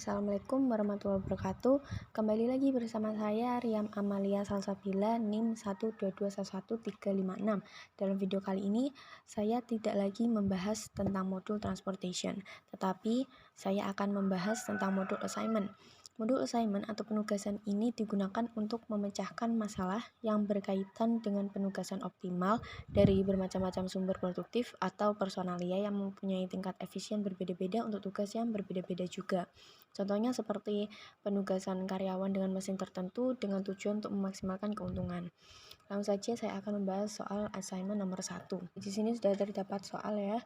Assalamualaikum warahmatullahi wabarakatuh. Kembali lagi bersama saya Riam Amalia Salsabila NIM 122111356. Dalam video kali ini saya tidak lagi membahas tentang modul transportation, tetapi saya akan membahas tentang modul assignment. Modul assignment atau penugasan ini digunakan untuk memecahkan masalah yang berkaitan dengan penugasan optimal dari bermacam-macam sumber produktif atau personalia yang mempunyai tingkat efisien berbeda-beda untuk tugas yang berbeda-beda juga. Contohnya seperti penugasan karyawan dengan mesin tertentu dengan tujuan untuk memaksimalkan keuntungan. Langsung saja saya akan membahas soal assignment nomor 1. Di sini sudah terdapat soal ya.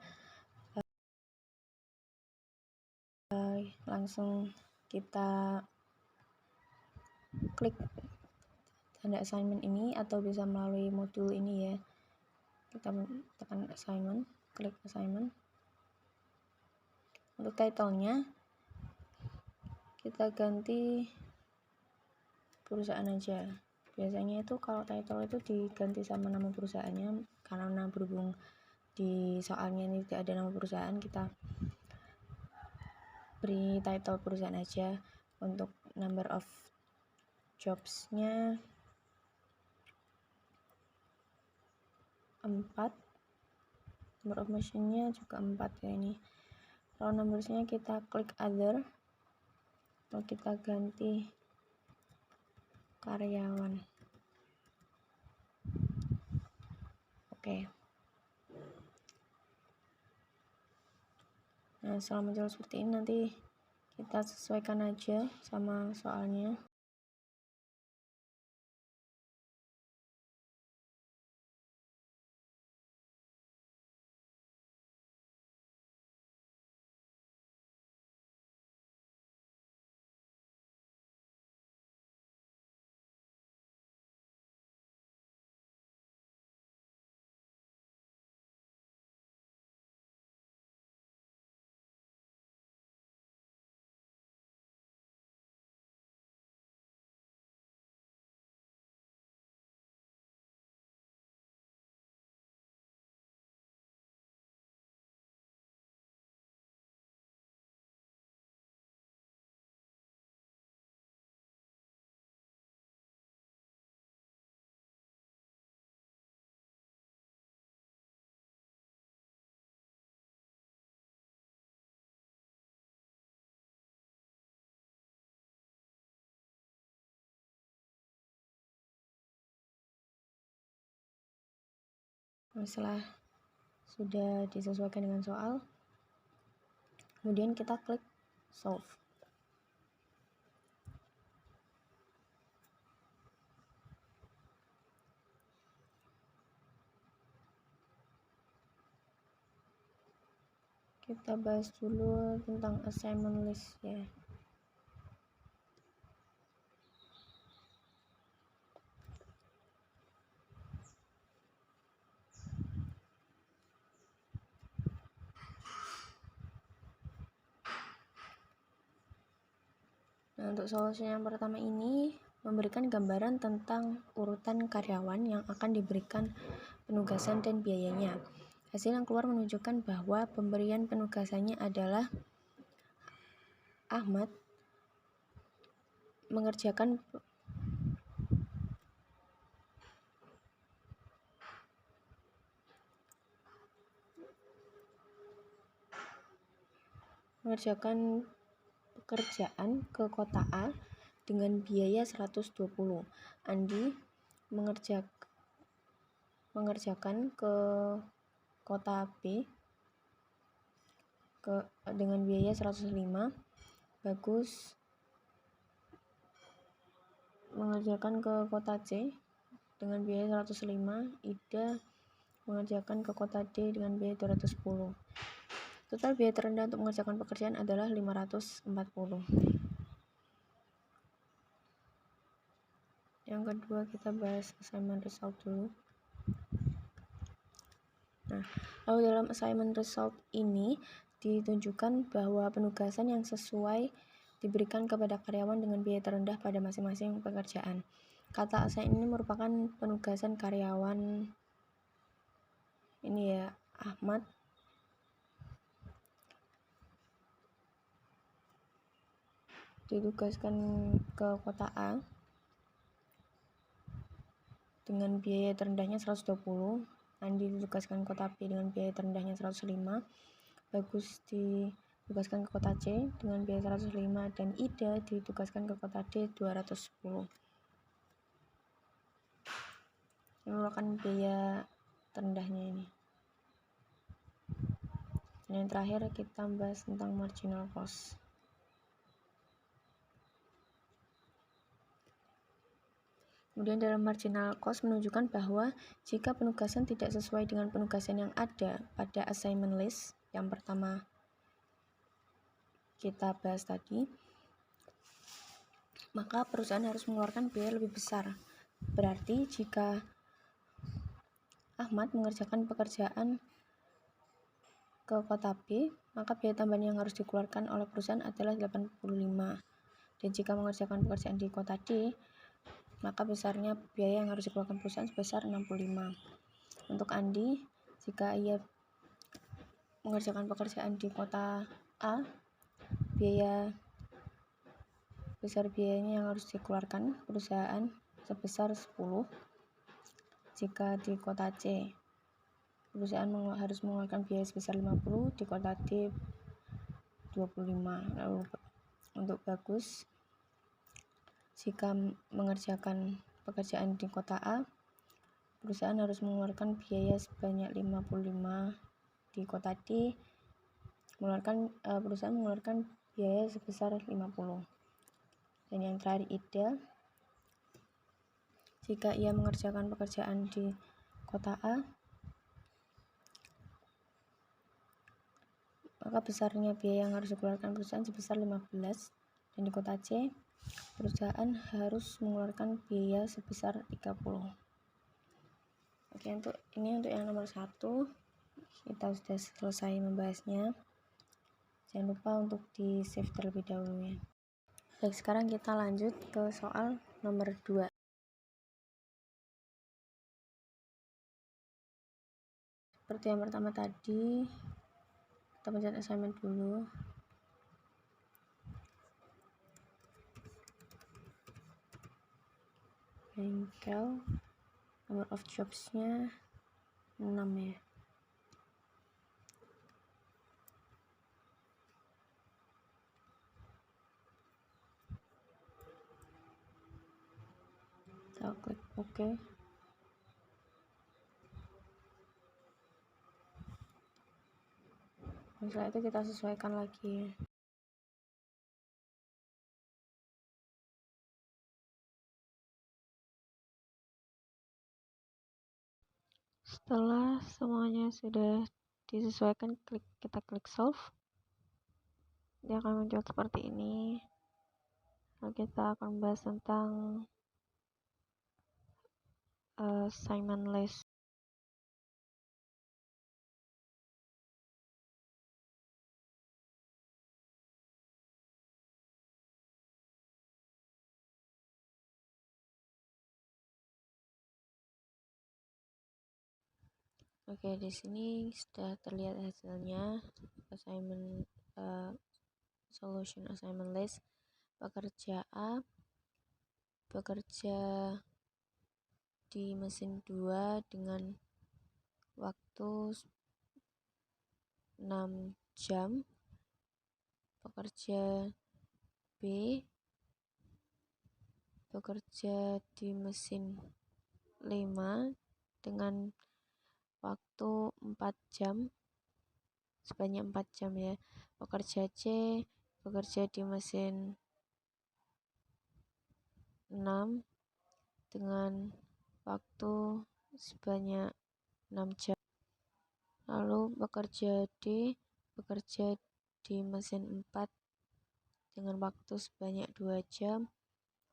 Langsung kita klik tanda assignment ini atau bisa melalui modul ini ya. Kita tekan assignment, klik assignment. Untuk title-nya kita ganti perusahaan aja. Biasanya itu kalau title itu diganti sama nama perusahaannya, karena berhubung di soalnya ini tidak ada nama perusahaan, kita beri title perusahaan aja. Untuk number of jobs-nya 4, number of machine-nya juga 4 ya ini. Row numbers-nya kita klik other atau kita ganti karyawan. Oke. Nah, setelah muncul seperti ini nanti kita sesuaikan aja sama soalnya. Setelah sudah disesuaikan dengan soal, kemudian kita klik solve. Kita bahas dulu tentang assignment list ya. Nah, untuk solusi yang pertama ini memberikan gambaran tentang urutan karyawan yang akan diberikan penugasan dan biayanya. Hasil yang keluar menunjukkan bahwa pemberian penugasannya adalah Ahmad mengerjakan pekerjaan ke kota A dengan biaya 120. Andi mengerjakan ke kota B dengan biaya 105. Bagus mengerjakan ke kota C dengan biaya 105. Ida mengerjakan ke kota D dengan biaya 210. Total biaya terendah untuk mengerjakan pekerjaan adalah 540. Yang kedua kita bahas assignment result dulu. Nah, lalu dalam assignment result ini ditunjukkan bahwa penugasan yang sesuai diberikan kepada karyawan dengan biaya terendah pada masing-masing pekerjaan. Kata assign ini merupakan penugasan karyawan ini ya, Ahmad ditugaskan ke kota A dengan biaya terendahnya 120, Andi ditugaskan ke kota B dengan biaya terendahnya 105, Bagus ditugaskan ke kota C dengan biaya 105, dan Ida ditugaskan ke kota D 210. Ini merupakan biaya terendahnya ini. Dan yang terakhir kita bahas tentang marginal cost. Kemudian dalam marginal cost menunjukkan bahwa jika penugasan tidak sesuai dengan penugasan yang ada pada assignment list yang pertama kita bahas tadi, maka perusahaan harus mengeluarkan biaya lebih besar. Berarti jika Ahmad mengerjakan pekerjaan ke kota B, maka biaya tambahan yang harus dikeluarkan oleh perusahaan adalah 85. Dan jika mengerjakan pekerjaan di kota D, maka besarnya biaya yang harus dikeluarkan perusahaan sebesar 65. Untuk Andi, jika ia mengerjakan pekerjaan di kota A, biayanya yang harus dikeluarkan perusahaan sebesar 10. Jika di kota C, perusahaan harus mengeluarkan biaya sebesar 50, di kota D 25. Lalu untuk Bagus, jika mengerjakan pekerjaan di kota A, perusahaan harus mengeluarkan biaya sebanyak 55. Di kota D, perusahaan mengeluarkan biaya sebesar 50. Dan yang terakhir Ida, jika ia mengerjakan pekerjaan di kota A, maka besarnya biaya yang harus dikeluarkan perusahaan sebesar 15. Dan di kota C, perusahaan harus mengeluarkan biaya sebesar 30. Oke, untuk yang nomor 1 kita sudah selesai membahasnya. Jangan lupa untuk di save terlebih dahulu ya. Baik, sekarang kita lanjut ke soal nomor 2. Seperti yang pertama tadi, kita pencet assignment dulu. Bengkel, number of jobs-nya 6 ya. Kita klik OK. Setelah itu kita sesuaikan lagi. Setelah semuanya sudah disesuaikan, kita klik solve. Dia akan muncul seperti ini. Lalu kita akan bahas tentang assignment list. Oke, di sini sudah terlihat hasilnya assignment solution assignment list. Pekerja A bekerja di mesin 2 dengan waktu 6 jam. Pekerja B bekerja di mesin 5 dengan waktu 4 jam, sebanyak 4 jam ya. Pekerja C bekerja di mesin 6 dengan waktu sebanyak 6 jam. Lalu pekerja D bekerja di mesin 4 dengan waktu sebanyak 2 jam.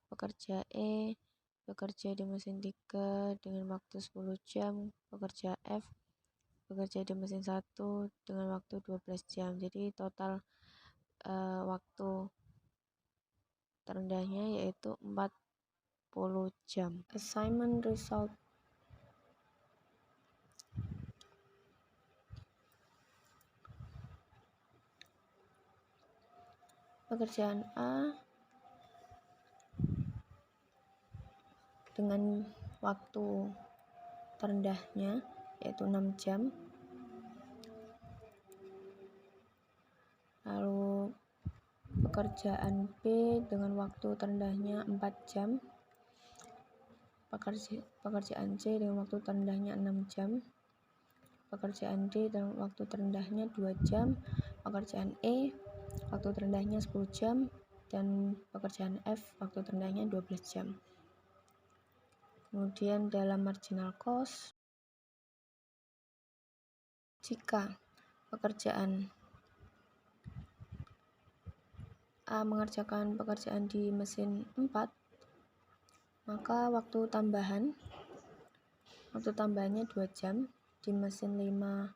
Pekerja E bekerja di mesin 3 dengan waktu 10 jam. Pekerja F bekerja di mesin 1 dengan waktu 12 jam. Jadi total waktu terendahnya yaitu 40 jam. Assignment result. Pekerjaan A dengan waktu terendahnya yaitu 6 jam. Lalu pekerjaan B dengan waktu terendahnya 4 jam. Pekerjaan C dengan waktu terendahnya 6 jam. Pekerjaan D dengan waktu terendahnya 2 jam. Pekerjaan E waktu terendahnya 10 jam. Dan pekerjaan F waktu terendahnya 12 jam. Kemudian dalam marginal cost, jika pekerjaan A mengerjakan pekerjaan di mesin 4, maka waktu tambahannya 2 jam, di mesin 5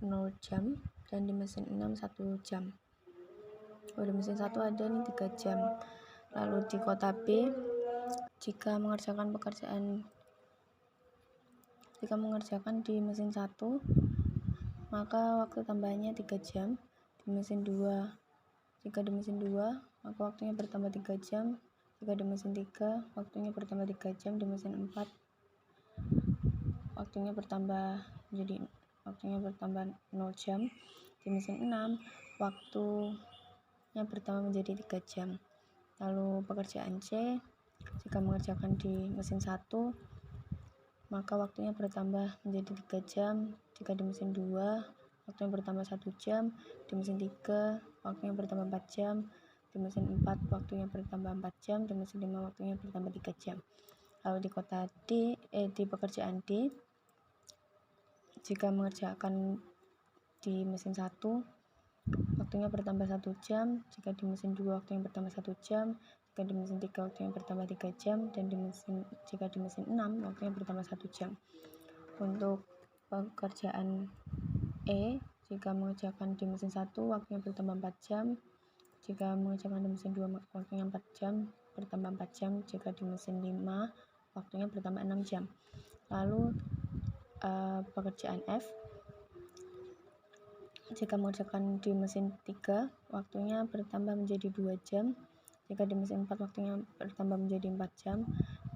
0 jam, dan di mesin 6 1 jam. Di mesin 1 ada nih 3 jam. Lalu di kota B, jika mengerjakan di mesin 1, maka waktu tambahannya 3 jam. Jika di mesin 2, maka waktunya bertambah 3 jam. Jika di mesin 3, waktunya bertambah 3 jam. Di mesin 4, waktunya bertambah 0 jam. Di mesin 6, waktunya bertambah menjadi 3 jam. Lalu pekerjaan C, jika mengerjakan di mesin 1, maka waktunya bertambah menjadi 3 jam. Jika di mesin 2, waktunya bertambah 1 jam. Di mesin 3, waktunya bertambah 4 jam. Di mesin 4, waktunya bertambah 4 jam. Di mesin 5, waktunya bertambah 3 jam. Lalu di pekerjaan D, jika mengerjakan di mesin 1, waktunya bertambah 1 jam. Jika di mesin 2, waktunya bertambah 1 jam. Jika di mesin 3, waktunya bertambah 3 jam. Dan jika di mesin 6, waktunya bertambah 1 jam. Untuk pekerjaan E, jika mengerjakan di mesin 1, waktunya bertambah 4 jam. Jika mengerjakan di mesin 2, waktunya 4 jam, bertambah 4 jam. Jika di mesin 5, waktunya bertambah 6 jam. Lalu pekerjaan F, jika mengerjakan di mesin 3, waktunya bertambah menjadi 2 jam. Jika di mesin 4, waktunya bertambah menjadi 4 jam.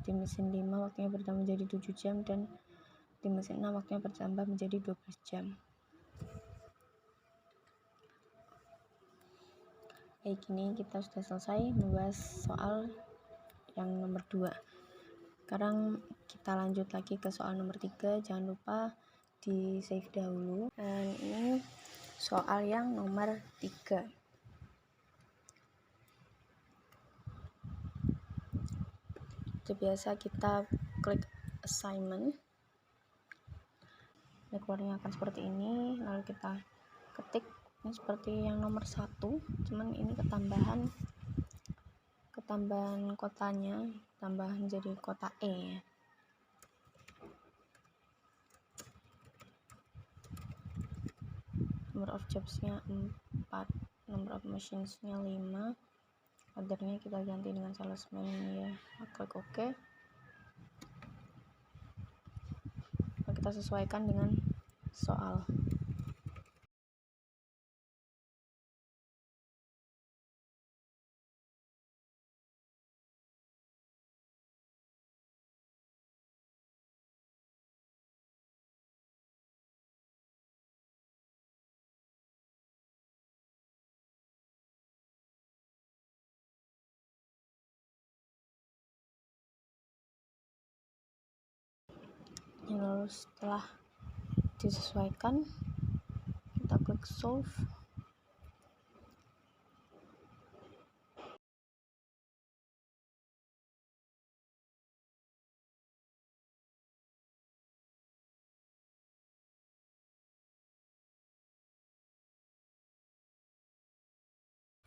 Di mesin 5, waktunya bertambah menjadi 7 jam. Dan di mesin 6, waktunya bertambah menjadi 12 jam. Kayak gini kita sudah selesai membahas soal yang nomor 2. Sekarang kita lanjut lagi ke soal nomor 3. Jangan lupa di save dahulu. Dan ini soal yang nomor 3. Seperti biasa kita klik assignment. Ini keluarnya akan seperti ini. Lalu kita ketik ini seperti yang nomor 1, cuman ini ketambahan kotanya, tambah menjadi kota E. Number of jobs-nya 4, number of machines-nya 5. Ordernya kita ganti dengan salesman ya. Klik OK. Kita sesuaikan dengan soal. Lalu setelah disesuaikan, kita klik solve.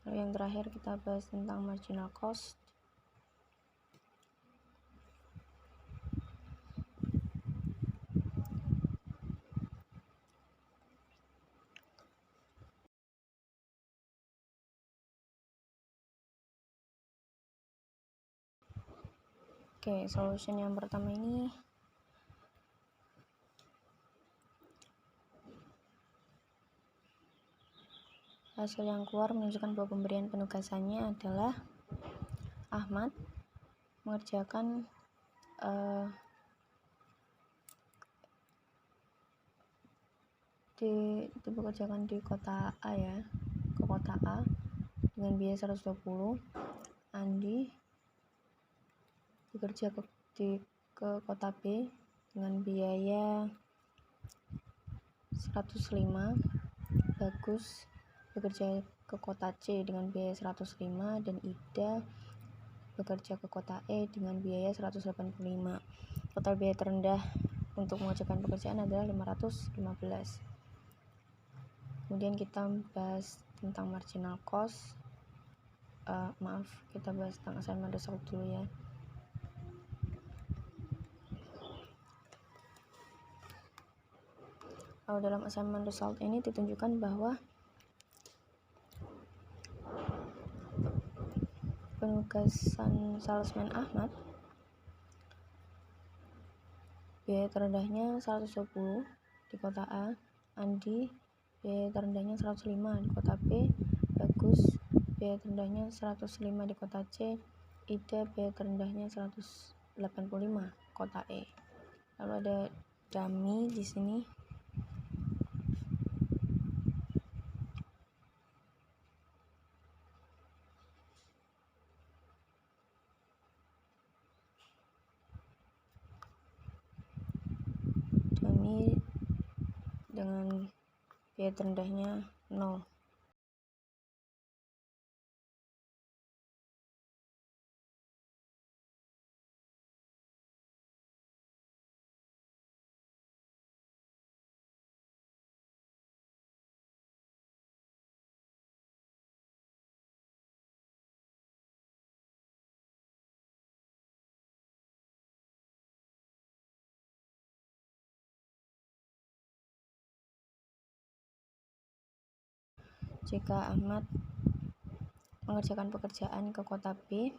Lalu yang terakhir kita bahas tentang marginal cost. Oke, solution yang pertama ini hasil yang keluar menunjukkan bahwa pemberian penugasannya adalah Ahmad mengerjakan dipekerjakan di kota A ya, ke kota A dengan biaya 120. Andi bekerja ke kota B dengan biaya 105. Bagus bekerja ke kota C dengan biaya 105 dan Ida bekerja ke kota E dengan biaya 185. Total biaya terendah untuk mengerjakan pekerjaan adalah 515. Kemudian kita bahas tentang marginal cost. Kita bahas tentang assignment result dulu ya. Kalau dalam assignment result ini ditunjukkan bahwa penugasan salesman Ahmad biaya terendahnya 120 di kota A, Andi biaya terendahnya 105 di kota B, Bagus biaya terendahnya 105 di kota C, Ida biaya terendahnya 185 kota E. Lalu ada dummy di sini. Dummy dengan biaya terendahnya 0. Jika Ahmad mengerjakan pekerjaan ke kota B,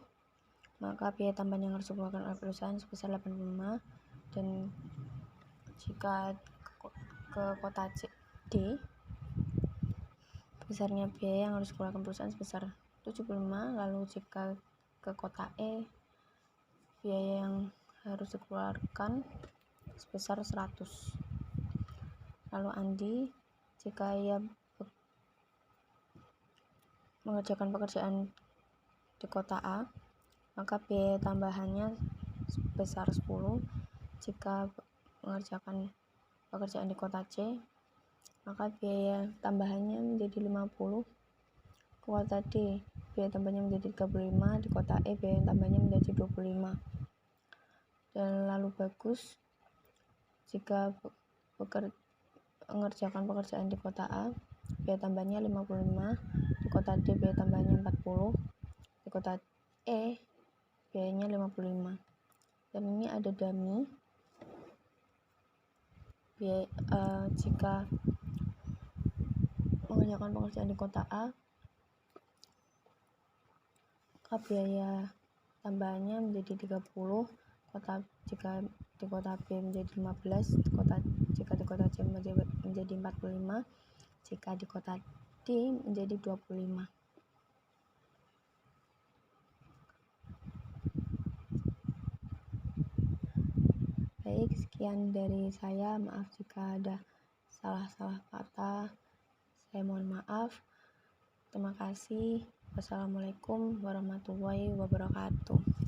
maka biaya tambahan yang harus dikeluarkan oleh perusahaan sebesar 85, dan jika ke kota D, besarnya biaya yang harus dikeluarkan perusahaan sebesar 75. Lalu jika ke kota E, biaya yang harus dikeluarkan sebesar 100. Lalu Andi, jika ia mengerjakan pekerjaan di kota A, maka biaya tambahannya sebesar 10. Jika mengerjakan pekerjaan di kota C, maka biaya tambahannya menjadi 50. Ke kota D, biaya tambahnya menjadi 35. Di kota E, biaya tambahnya menjadi 25. Dan lalu Bagus, jika mengerjakan pekerjaan di kota A, biaya tambahnya 55. Di kota D, biaya tambahnya 40. Di kota E, biayanya 55. Dan ini ada dummy. Jika mengerjakan pekerjaan di kota A, maka biaya tambahannya menjadi 30. Jika di kota B menjadi 15, jika di kota C menjadi 45, jika di kota D menjadi 25. Baik, sekian dari saya. Maaf jika ada salah-salah kata. Saya mohon maaf. Terima kasih. Wassalamualaikum warahmatullahi wabarakatuh.